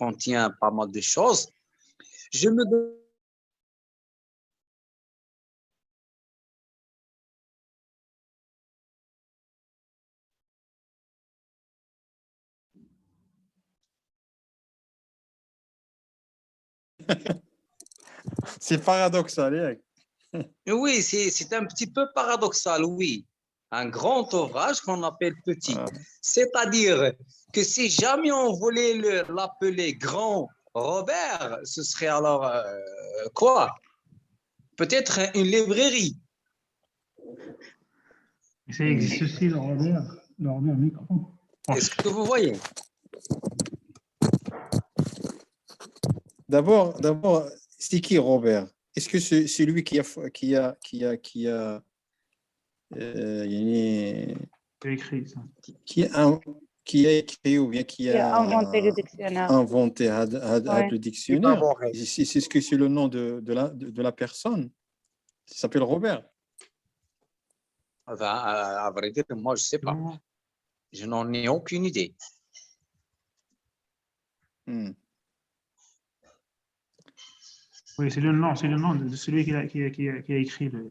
contient pas mal de choses. Je me demande. C'est paradoxal, Eric. Oui, c'est un petit peu paradoxal, oui. Un grand ouvrage qu'on appelle petit. C'est-à-dire que si jamais on voulait l'appeler Grand Robert, ce serait alors quoi? Peut-être une librairie. Ça existe aussi le Robert, micro. Est-ce que vous voyez? D'abord, c'est qui Robert? Est-ce que c'est lui qui a écrit ça. qui a écrit ou bien qui a inventé le dictionnaire. Inventé le dictionnaire. C'est ce que c'est le nom de la personne. Il s'appelle Robert. Enfin, à vrai dire, moi, je ne sais pas. Je n'en ai aucune idée. Oui, c'est le nom de celui qui a écrit le.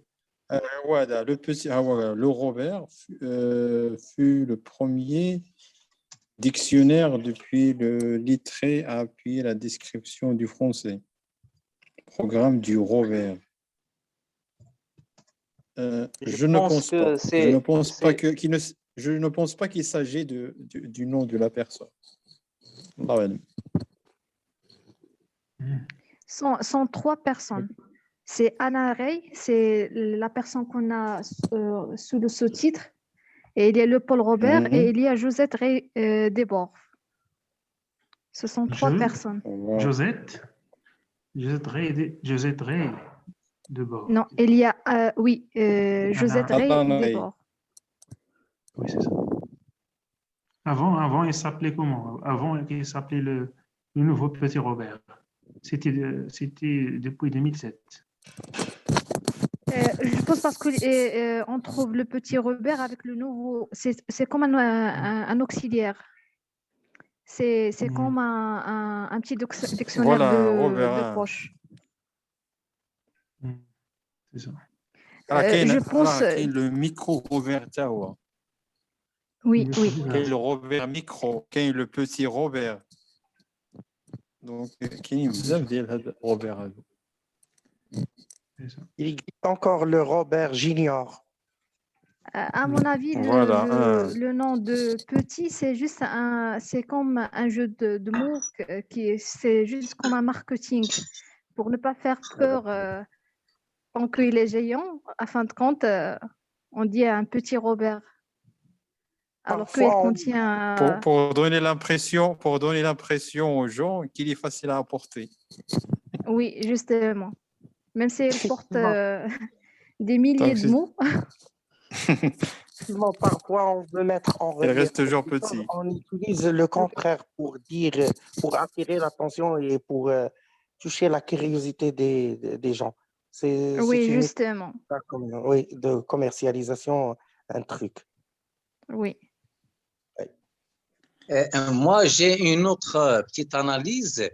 Voilà, le Robert fut le premier dictionnaire depuis le lettré à appuyer la description du français. Programme du Robert. Je ne pense pas qu'il s'agit du nom de la personne. Sont trois personnes. C'est Anna Rey, c'est la personne qu'on a sous le sous-titre. Et il y a le Paul Robert et il y a Josette Rey Desbordes. Ce sont trois personnes. Josette Rey Desbordes. Non, il y a, Josette Rey Desbordes. Oui, c'est ça. Avant, il s'appelait comment? Avant, il s'appelait le nouveau Petit Robert. C'était depuis 2007. Je pense parce qu'on trouve le Petit Robert avec le nouveau. C'est comme un auxiliaire. C'est comme un petit dictionnaire de poche. C'est ça. Je pense. Le micro Robert Tawa. Oui. Le Robert micro, le Petit Robert. Donc, Robert. Il existe encore le Robert Junior. À mon avis, le nom de petit, c'est juste c'est comme un jeu de mots c'est juste comme un marketing pour ne pas faire peur tant qu'il est géant. À fin de compte, on dit un petit Robert. Alors qu'il contient. Pour donner l'impression aux gens qu'il est facile à apporter. Oui, justement. Même s'il porte des milliers de mots. Parfois, on veut mettre en relief. Il reste toujours petit. On utilise le contraire pour attirer l'attention et pour toucher la curiosité des gens. Oui, justement. De commercialisation, un truc. Oui. Moi, j'ai une autre petite analyse,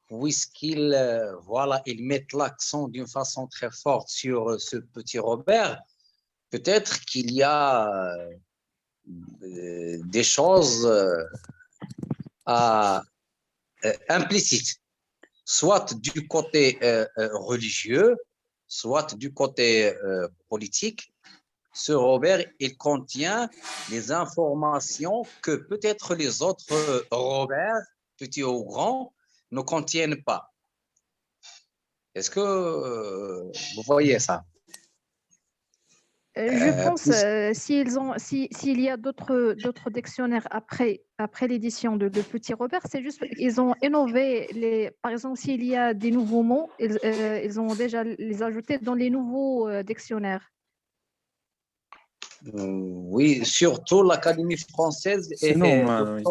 puisqu'ils ils mettent l'accent d'une façon très forte sur ce petit Robert. Peut-être qu'il y a des choses implicites, soit du côté religieux, soit du côté politique. Ce Robert, il contient des informations que peut-être les autres Robert, petits ou grands, ne contiennent pas. Est-ce que vous voyez ça? Je pense s'il y a d'autres dictionnaires après l'édition de Petit Robert, c'est juste ils ont innové. Par exemple, s'il y a des nouveaux mots, ils ont déjà les ajoutés dans les nouveaux dictionnaires. Oui, surtout l'Académie française c'est normal,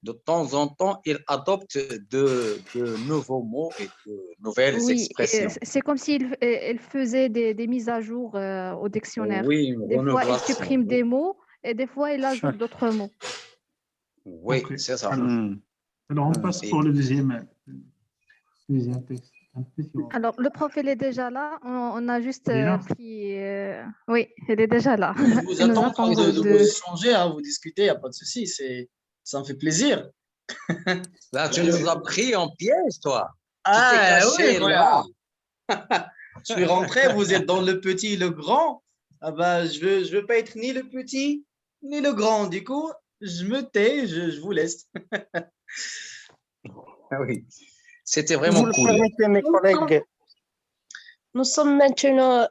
de temps en temps, il adopte de nouveaux mots et de nouvelles expressions. C'est comme s'il faisait des mises à jour au dictionnaire. Oui, des fois, il supprime des mots et des fois, il ajoute d'autres mots. Oui, c'est ça. Alors, on passe pour le deuxième texte. Alors, le prof, il est déjà là. On a juste Déjà pris... Oui, il est déjà là. Je vous Il nous attends attend de vous échanger, hein, vous discuter, il n'y a pas de souci. Ça me fait plaisir. Là, tu nous as pris en piège, toi. Ah, tu t'es caché, oui, là. Je suis rentré, vous êtes dans le petit et le grand. Ah bah, je veux pas être ni le petit, ni le grand. Du coup, je me tais, je vous laisse. Oui, c'était vraiment cool. Permettez, mes collègues. Nous sommes maintenant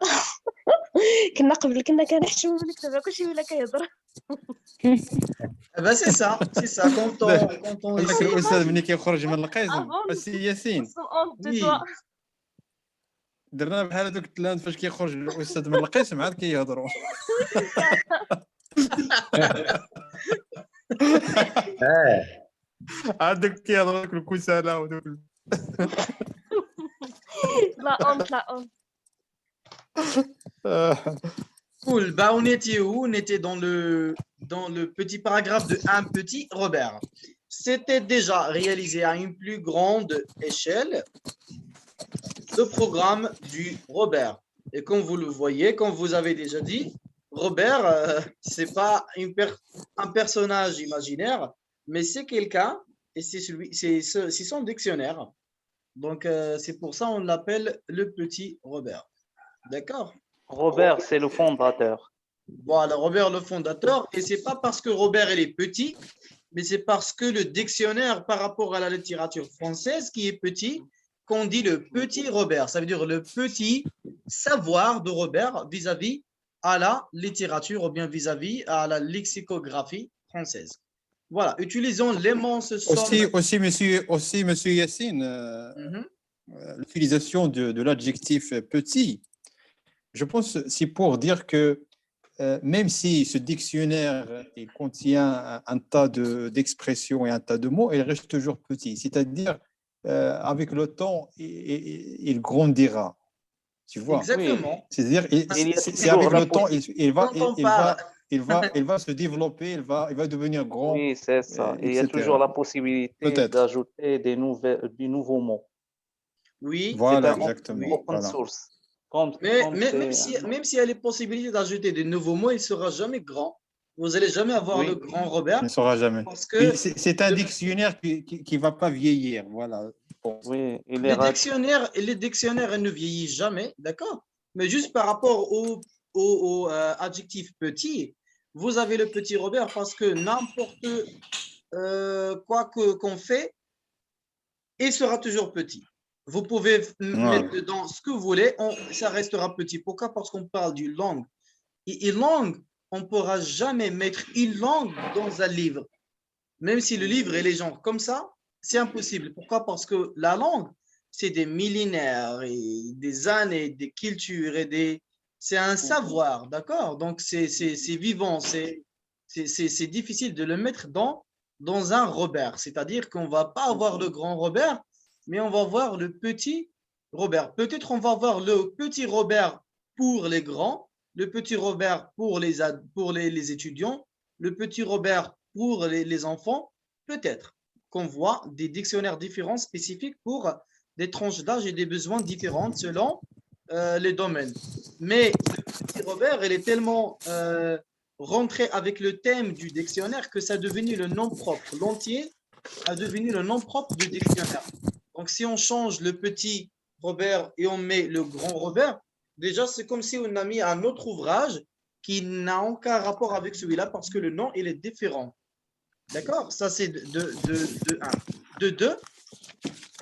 كنا كنحشموا لك دابا كلشي ولا كيهضر Ah bah, c'est ça quand on هذاك الاستاذ ملي كيخرج من القسم السي ياسين درنا بحال هذوك التلامذ فاش كيخرج الاستاذ من القسم عاد كيهضروا عاد كيهضروا دوك الكسالى ودوك لا اون Cool. Bah, on était où? On était dans le petit paragraphe de un petit Robert. C'était déjà réalisé à une plus grande échelle le programme du Robert. Et comme vous le voyez, comme vous avez déjà dit, Robert, c'est pas un personnage imaginaire, mais c'est quelqu'un et c'est son dictionnaire. Donc, c'est pour ça on l'appelle le petit Robert. D'accord? Robert, c'est le fondateur. Voilà, Robert le fondateur. Et c'est pas parce que Robert il est petit, mais c'est parce que le dictionnaire par rapport à la littérature française qui est petit, qu'on dit le petit Robert. Ça veut dire le petit savoir de Robert vis-à-vis à la littérature ou bien vis-à-vis à la lexicographie française. Voilà, utilisons l'immense somme. Aussi, monsieur Yassine, l'utilisation de l'adjectif petit, je pense c'est pour dire que même si ce dictionnaire il contient un tas d'expressions et un tas de mots, il reste toujours petit. C'est-à-dire, avec le temps, il grandira. Tu vois? Exactement. C'est-à-dire, c'est avec le temps, il va se développer, il va devenir grand. Oui, c'est ça. Et il y a toujours la possibilité d'ajouter des nouveaux mots. Oui. Voilà, exactement. Open source. Même s'il y a les possibilités d'ajouter de nouveaux mots, il ne sera jamais grand. Vous n'allez jamais avoir le grand Robert. Il ne sera jamais. Parce que c'est un dictionnaire qui ne va pas vieillir. Voilà. Bon. Oui, les dictionnaires ne vieillissent jamais, d'accord? Mais juste par rapport au adjectif petit, vous avez le petit Robert parce que n'importe quoi qu'on fait, il sera toujours petit. Vous pouvez mettre dedans ce que vous voulez, ça restera petit. Pourquoi? Parce qu'on parle d'une langue. Et une langue, on ne pourra jamais mettre une langue dans un livre. Même si le livre est les genre comme ça, c'est impossible. Pourquoi? Parce que la langue, c'est des millénaires et des années, des cultures c'est un savoir, d'accord? Donc, c'est vivant, c'est difficile de le mettre dans un Robert. C'est-à-dire qu'on ne va pas avoir le grand Robert, mais on va voir le petit Robert. Peut-être on va voir le petit Robert pour les grands, le petit Robert pour les étudiants, le petit Robert pour les enfants. Peut-être qu'on voit des dictionnaires différents spécifiques pour des tranches d'âge et des besoins différents selon les domaines. Mais le petit Robert, il est tellement rentré avec le thème du dictionnaire que ça a devenu le nom propre. L'entier a devenu le nom propre du dictionnaire. Donc, si on change le petit Robert et on met le grand Robert, déjà, c'est comme si on a mis un autre ouvrage qui n'a aucun rapport avec celui-là parce que le nom, il est différent. D'accord? Ça, c'est de 1. De 2,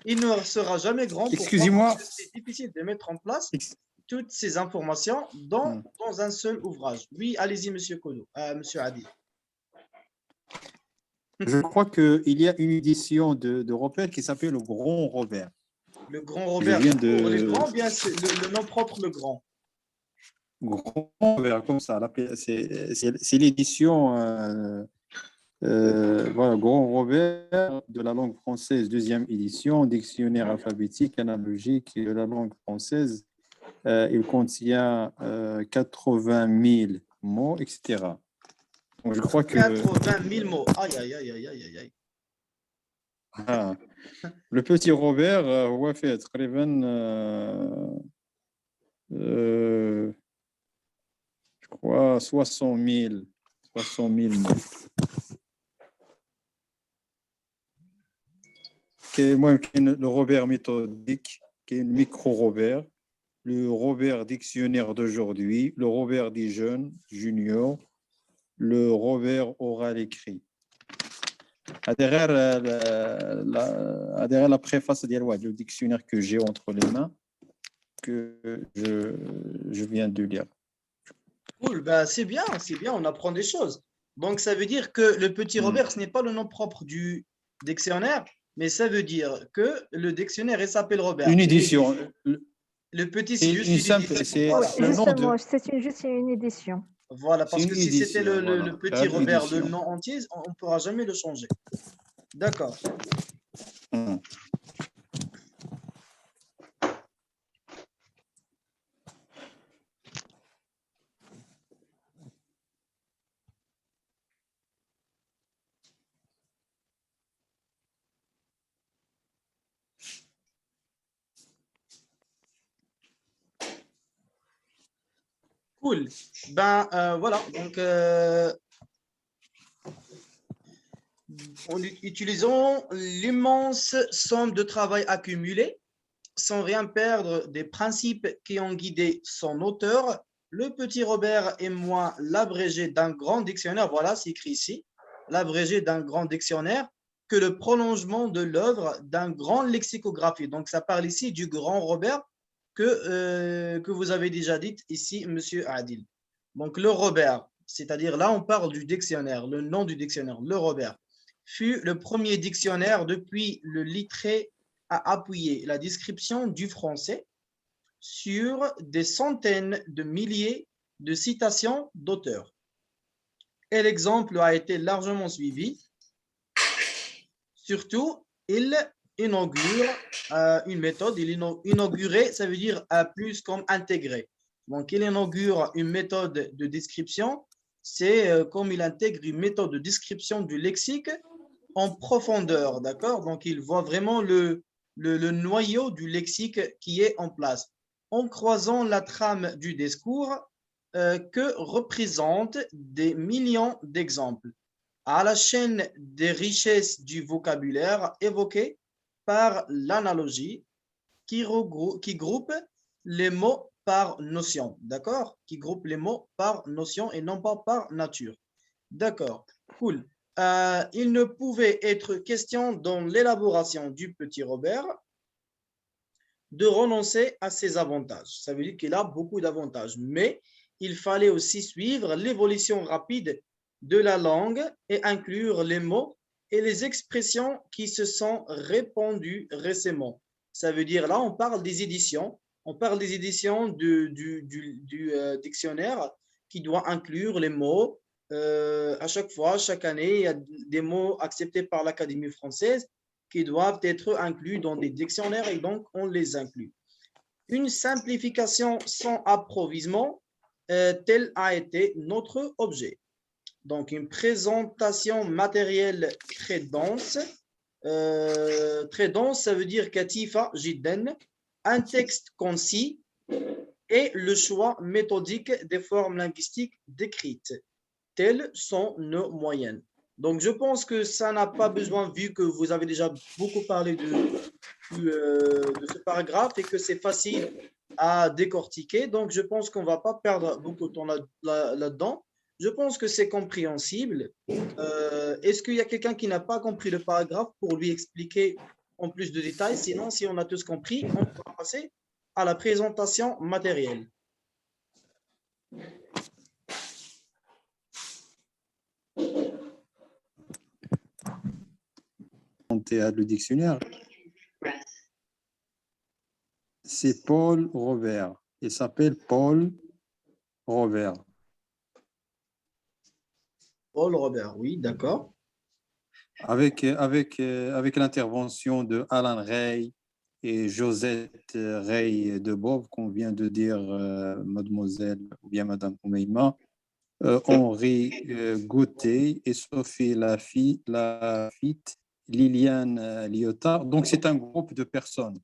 il ne sera jamais grand. Excusez-moi. Parce que c'est difficile de mettre en place toutes ces informations dans un seul ouvrage. Oui, allez-y, monsieur Kodo, monsieur Adi. Je crois qu'il y a une édition de Robert qui s'appelle le Grand Robert. Le Grand Robert, pour les grands, bien c'est le nom propre, le Grand. Grand Robert, comme ça. C'est l'édition voilà, Grand Robert de la langue française, deuxième édition, dictionnaire alphabétique, analogique de la langue française. Il contient 80 000 mots, etc. Donc, je crois que 80 000 mots. Aïe, aïe, aïe, aïe, aïe, aïe. Le petit Robert, هو فيه تقريبا je crois 60 000 mots. كاين le Robert méthodique, كاين micro Robert, le Robert dictionnaire d'aujourd'hui, le Robert des jeunes, junior, le Robert oral écrit. Derrière la préface du dictionnaire que j'ai entre les mains, que je viens de lire. Cool, bah, c'est bien, on apprend des choses. Donc, ça veut dire que le petit Robert, ce n'est pas le nom propre du dictionnaire, mais ça veut dire que le dictionnaire, il s'appelle Robert. Une édition. Le petit, c'est juste une simple, c'est le nom de... C'est juste une édition. Voilà, parce que si c'était le petit Robert, le nom entier, on ne pourra jamais le changer. D'accord. Cool. Ben voilà, donc en utilisant l'immense somme de travail accumulée, sans rien perdre des principes qui ont guidé son auteur, le petit Robert est moins l'abrégé d'un grand dictionnaire, voilà, c'est écrit ici, l'abrégé d'un grand dictionnaire, que le prolongement de l'œuvre d'un grand lexicographie. Donc, ça parle ici du grand Robert que vous avez déjà dit ici, Monsieur Adil. Donc, le Robert, c'est-à-dire là, on parle du dictionnaire, le nom du dictionnaire, le Robert, fut le premier dictionnaire depuis le littré à appuyer la description du français sur des centaines de milliers de citations d'auteurs. Et l'exemple a été largement suivi. Surtout, il inaugure une méthode. Inaugurer, ça veut dire plus comme intégrer. Donc, il inaugure une méthode de description. C'est comme il intègre une méthode de description du lexique en profondeur, d'accord? Donc, il voit vraiment le noyau du lexique qui est en place, en croisant la trame du discours que représentent des millions d'exemples, à la chaîne des richesses du vocabulaire évoqué par l'analogie qui groupe les mots par notion, d'accord? Qui groupe les mots par notion et non pas par nature. D'accord, cool. Il ne pouvait être question dans l'élaboration du petit Robert de renoncer à ses avantages. Ça veut dire qu'il a beaucoup d'avantages, mais il fallait aussi suivre l'évolution rapide de la langue et inclure les mots et les expressions qui se sont répandues récemment. Ça veut dire, là, on parle des éditions. On parle des éditions du dictionnaire qui doit inclure les mots. À chaque fois, chaque année, il y a des mots acceptés par l'Académie française qui doivent être inclus dans des dictionnaires et donc on les inclut. Une simplification sans approvisionnement, tel a été notre objet. Donc, une présentation matérielle très dense. Très dense, ça veut dire katifa jidden, un texte concis et le choix méthodique des formes linguistiques décrites. Telles sont nos moyennes. Donc, je pense que ça n'a pas besoin, vu que vous avez déjà beaucoup parlé de ce paragraphe et que c'est facile à décortiquer. Donc, je pense qu'on ne va pas perdre beaucoup de temps là-dedans. Je pense que c'est compréhensible. Est-ce qu'il y a quelqu'un qui n'a pas compris le paragraphe pour lui expliquer en plus de détails? Sinon, si on a tous compris, on peut passer à la présentation matérielle. Le dictionnaire, c'est Paul Robert. Il s'appelle Paul Robert. Paul Robert, oui, d'accord. Avec l'intervention de Alan Ray et Josette Ray de Bove, qu'on vient de dire, mademoiselle ou bien madame Oumeima, Henri Gauthier et Sophie Lafitte Liliane Lyotard. Donc, c'est un groupe de personnes.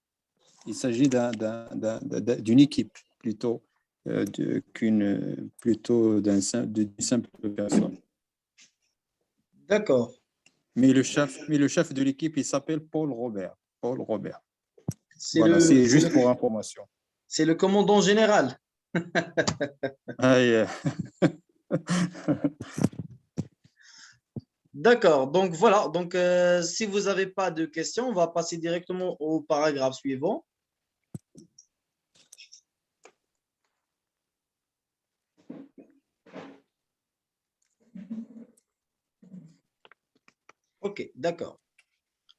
Il s'agit d'une équipe plutôt d'une simple personne. D'accord. Mais le chef de l'équipe, il s'appelle Paul Robert. Paul Robert. C'est voilà, c'est juste pour information. C'est le commandant général. D'accord, donc voilà. Donc, si vous n'avez pas de questions, on va passer directement au paragraphe suivant. Ok, d'accord.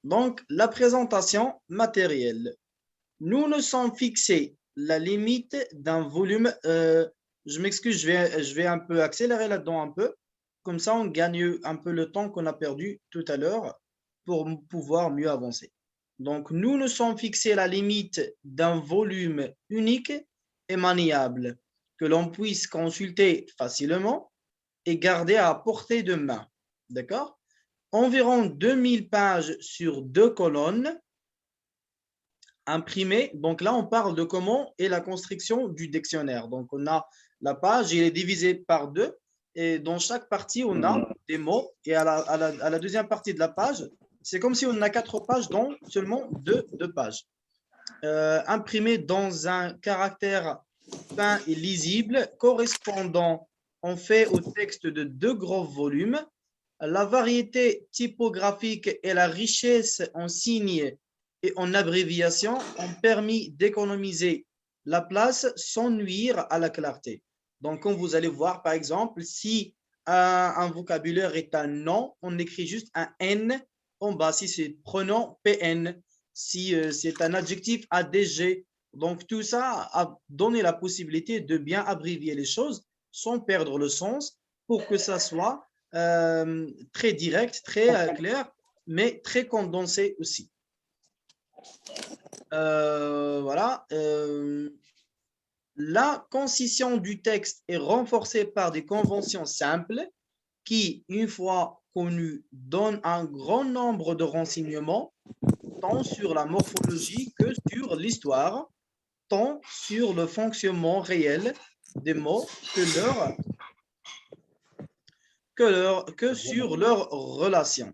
Donc, la présentation matérielle. Nous nous sommes fixés la limite d'un volume. Je m'excuse, je vais un peu accélérer là-dedans un peu. Comme ça, on gagne un peu le temps qu'on a perdu tout à l'heure pour pouvoir mieux avancer. Donc, nous nous sommes fixés la limite d'un volume unique et maniable que l'on puisse consulter facilement et garder à portée de main. D'accord? Environ 2000 pages sur 2 colonnes imprimées. Donc là, on parle de comment est la construction du dictionnaire. Donc, on a la page, il est divisé par 2. Et dans chaque partie, on a des mots. Et à la deuxième partie de la page, c'est comme si on a 4 pages, dont seulement 2 pages. Imprimées dans un caractère fin et lisible, correspondant en fait au texte de 2 gros volumes. La variété typographique et la richesse en signes et en abréviations ont permis d'économiser la place sans nuire à la clarté. Donc, comme vous allez voir, par exemple, si un vocabulaire est un nom, on écrit juste un N en bas. Si c'est pronom, PN. Si c'est un adjectif, ADG. Donc, tout ça a donné la possibilité de bien abrévier les choses sans perdre le sens pour que ça soit très direct, très clair, mais très condensé aussi. Voilà. La concision du texte est renforcée par des conventions simples qui, une fois connues, donnent un grand nombre de renseignements, tant sur la morphologie que sur l'histoire, tant sur le fonctionnement réel des mots que sur leurs relations.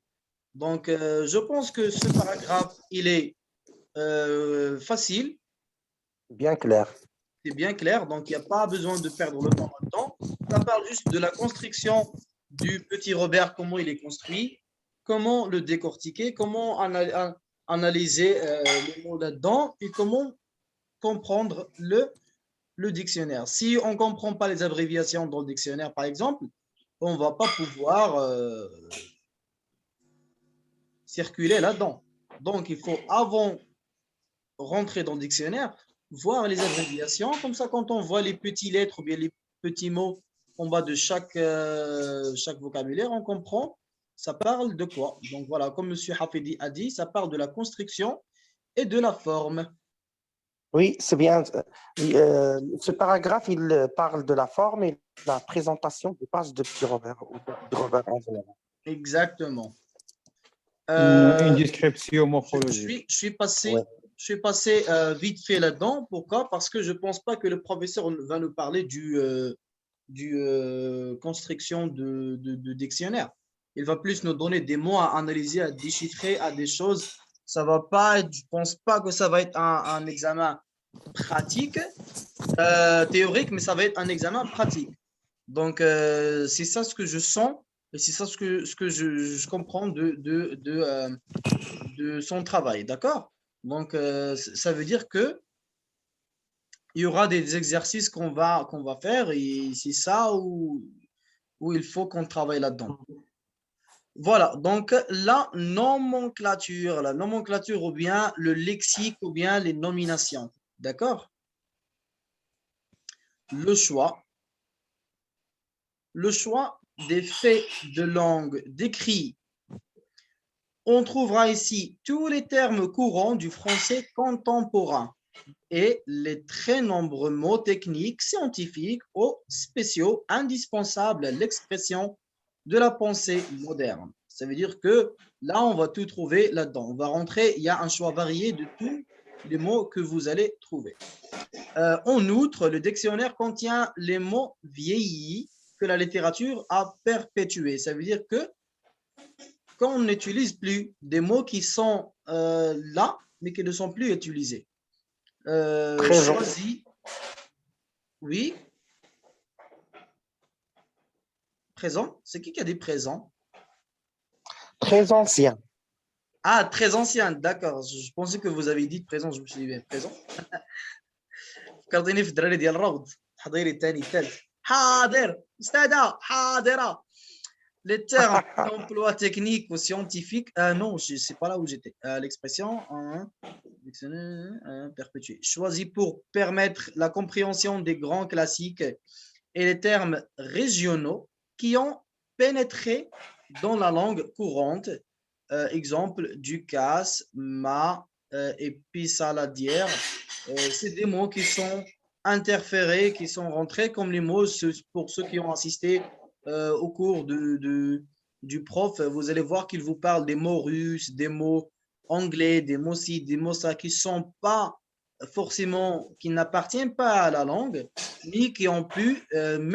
Donc, je pense que ce paragraphe, il est facile. Bien clair. C'est bien clair, donc il n'y a pas besoin de perdre le temps là-dedans. Ça parle juste de la construction du petit Robert, comment il est construit, comment le décortiquer, comment analyser les mots là-dedans et comment comprendre le dictionnaire. Si on ne comprend pas les abréviations dans le dictionnaire, par exemple, on ne va pas pouvoir circuler là-dedans. Donc, il faut, avant rentrer dans le dictionnaire, voir les abréviations. Comme ça, quand on voit les petites lettres ou bien les petits mots en bas de chaque vocabulaire, on comprend ça parle de quoi. Donc voilà, comme M. Hafidi a dit, ça parle de la construction et de la forme. Oui, c'est bien. Ce paragraphe, il parle de la forme et de la présentation des pages de Petit Robert, ou de Robert en général. Exactement. Une description morphologique. Je suis passé vite fait là-dedans. Pourquoi? Parce que je ne pense pas que le professeur va nous parler du construction de dictionnaire. Il va plus nous donner des mots à analyser, à déchiffrer, à des choses. Ça va pas être, je ne pense pas que ça va être un examen pratique, théorique, mais ça va être un examen pratique. Donc, c'est ça ce que je sens et c'est ça ce que je comprends de son travail. D'accord? Donc, ça veut dire que il y aura des exercices qu'on va faire et c'est ça où il faut qu'on travaille là-dedans. Voilà, donc la nomenclature ou bien le lexique ou bien les nominations. D'accord? Le choix des faits de langue décrits. On trouvera ici tous les termes courants du français contemporain et les très nombreux mots techniques, scientifiques ou spéciaux indispensables à l'expression de la pensée moderne. Ça veut dire que là, on va tout trouver là-dedans. On va rentrer, il y a un choix varié de tous les mots que vous allez trouver. En outre, le dictionnaire contient les mots vieillis que la littérature a perpétués. Ça veut dire que quand on n'utilise plus des mots qui sont là, mais qui ne sont plus utilisés. Choisis. Oui. Présent. C'est qui a dit présent? Très ancien. Ah, très ancien. D'accord. Je pensais que vous avez dit présent. Je me suis dit présent. فكرتيني في الدراري ديال الروض. حضيري الثاني الثالث. حاضر. استاذة. حاضرة. Les termes d'emploi technique ou scientifique, non, c'est pas là où j'étais. L'expression perpétuer. Choisi pour permettre la compréhension des grands classiques et les termes régionaux qui ont pénétré dans la langue courante. Exemple, ducasse, ma, épisaladière. C'est des mots qui sont interférés, qui sont rentrés comme les mots pour ceux qui ont assisté au cours du prof. Vous allez voir qu'il vous parle des mots russes, des mots anglais, des mots ci, des mots ça, qui sont pas forcément, qui n'appartiennent pas à la langue, mais qui ont pu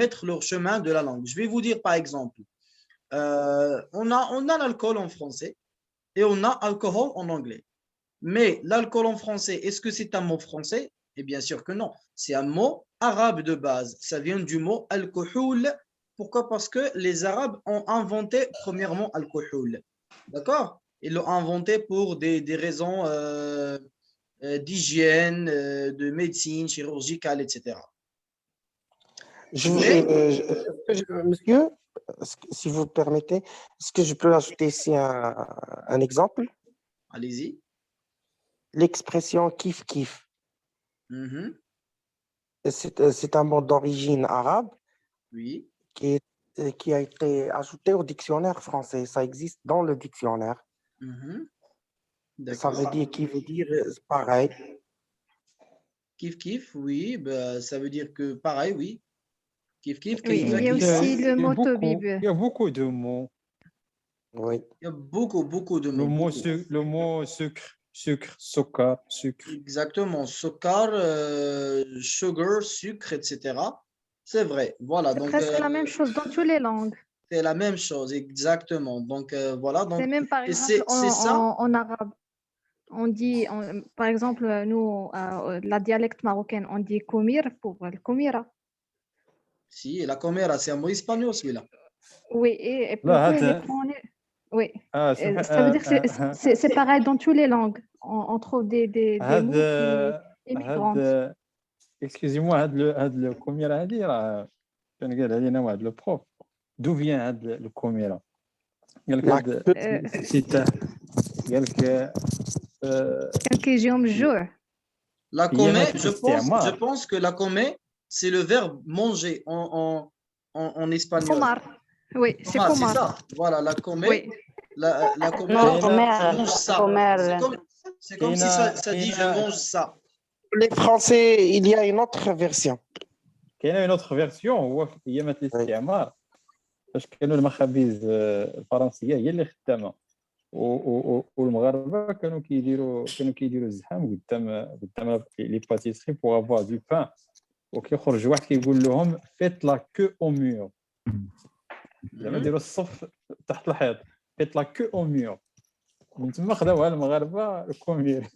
mettre leur chemin de la langue. Je vais vous dire par exemple, on a l'alcool en français et on a alcool en anglais. Mais l'alcool en français, est-ce que c'est un mot français? Et bien sûr que non. C'est un mot arabe de base. Ça vient du mot alcool. Pourquoi? Parce que les Arabes ont inventé premièrement alcool. D'accord? Ils l'ont inventé pour des raisons d'hygiène, de médecine chirurgicale, etc. Monsieur, si vous permettez, est-ce que je peux ajouter ici un exemple? Allez-y. L'expression kiff kiff. C'est un mot d'origine arabe. Oui. Qui a été ajouté au dictionnaire français. Ça existe dans le dictionnaire. Ça veut dire qui veut dire pareil. Kiff kiff, oui, bah, ça veut dire que pareil, oui. Kiff kiff. Oui, il y a aussi le mot tobib. Il y a beaucoup de mots. Oui. Il y a beaucoup de mots. Le mot sucre, sokar, sucre. Exactement, sokar, sugar, sucre, etc. C'est vrai, voilà. C'est presque la même chose dans toutes les langues. C'est la même chose, exactement. Donc, voilà. C'est même par exemple en arabe. On dit, par exemple, nous, la dialecte marocaine, on dit komir pour le komira. Si, la komira, c'est un mot espagnol, celui-là. Oui, et pour oui. Ça veut dire que c'est pareil dans toutes les langues. On trouve des mots qui émigrants. Excusez-moi, le komira, كان قال علينا واحد لو بروف دو فيان هاد الكوميرا قال لك سيتا قال لك كان كيجيهم الجوع. La comé, je pense que la comé, c'est le verbe manger en espagnol. Comar. Oui, c'est comar. C'est ça. Voilà, la comé. Oui. La comé, mange ça. C'est comme si ça dit je mange ça. Les Français, il y a une autre version. كاينه اون اوتر فيرسيون هو في ايامات الاستعمار فاش كانوا المخابز الفرنسيه هي اللي خدامه والمغاربه كانوا كيديروا الزحام قدام لي باتيسري بوغ افوار دو بان وكيخرج واحد كيقول لهم فيت لا كو او مور زعما ديروا الصف تحت الحيط فيت لا كو او مور من تما خداوها المغاربه الكومير.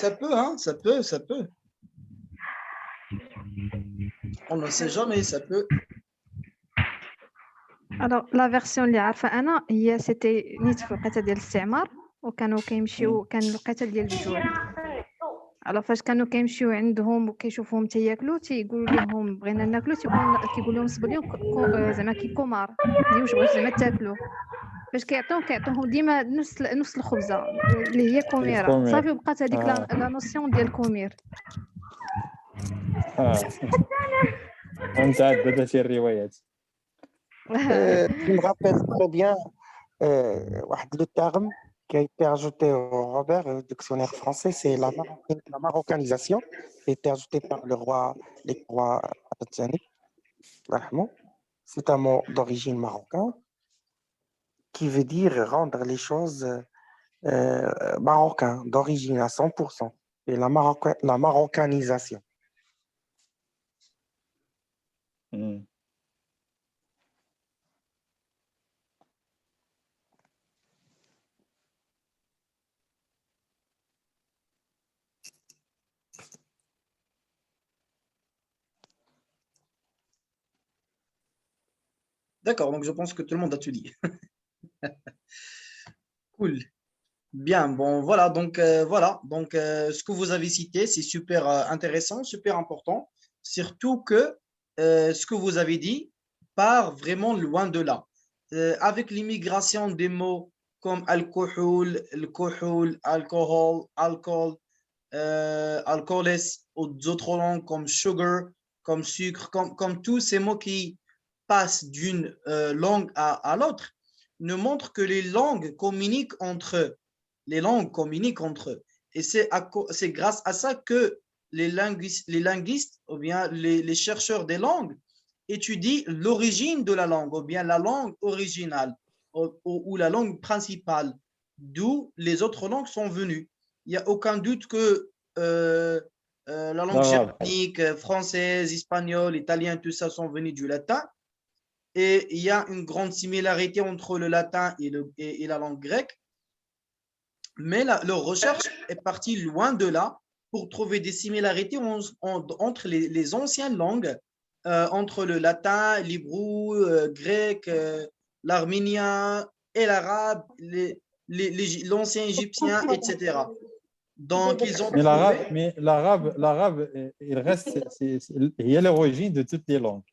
Ça peut, hein, ça peut. On ne sait jamais, ça peut. Alors, la version اللي عارفة أنا هي c'était نيت في الوقيته ديال الاستعمار وكانوا كيمشيو كان الوقيته ديال الجوع. alors فاش كانوا كيمشيو عندهم وكيشوفوهم تياكلوا تيقولوا لهم بغينا ناكلوا كيقول لهم صبر لهم زعما كيكومار واش بغيتوا زعما تاكلوا باش كيعطوهم ديما نفس الخبزه اللي هي كوميره صافي بقات هذيك لا نوسيون ديال كومير. انت عدد شي الروايات. Je me rappelle très bien le terme qui a été ajouté au Robert, le dictionnaire français, c'est la marocanisation, qui a été ajouté par les rois Hassani. c'est un mot d'origine marocaine qui veut dire rendre les choses marocaines, d'origine à 100%. Et la marocanisation. D'accord, donc je pense que tout le monde a tout dit. Cool. Bien, bon, voilà, donc ce que vous avez cité, c'est super intéressant, super important, surtout que ce que vous avez dit part vraiment loin de là. Avec l'immigration des mots comme alcool, alcohol, alcooles, ou d'autres langues comme sugar, comme sucre, comme tous ces mots qui passent d'une langue à l'autre, nous montrent que les langues communiquent entre eux. Les langues communiquent entre eux. Et c'est grâce à ça que les linguistes ou bien les chercheurs des langues étudient l'origine de la langue ou bien la langue originale ou la langue principale, d'où les autres langues sont venues. Il n'y a aucun doute que la langue germanique, française, espagnole, italien, tout ça sont venus du latin. Et il y a une grande similarité entre le latin et la langue grecque. Mais leur recherche est partie loin de là pour trouver des similarités entre les anciennes langues, entre le latin, l'hébreu, grec, l'arménien et l'arabe, l'ancien égyptien, etc. Donc, ils ont trouvé... Mais l'arabe, il reste, il y a l'origine de toutes les langues.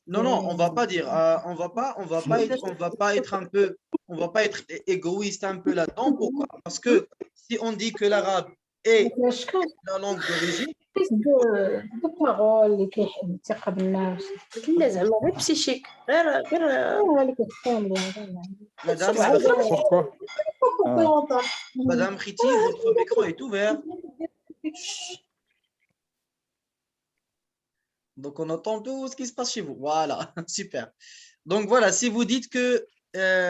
Non, non, on va pas dire, on va pas être égoïste un peu là-dedans. Pourquoi? Parce que si on dit que l'arabe est la langue d'origine, paroles اللي كيحب الثقة بالنفس لا زعما غير بسيشيك غير اللي كتفهم Madame Khiti, votre micro est ouvert. Donc, on entend tout ce qui se passe chez vous. Voilà, super. Donc, voilà, si vous dites que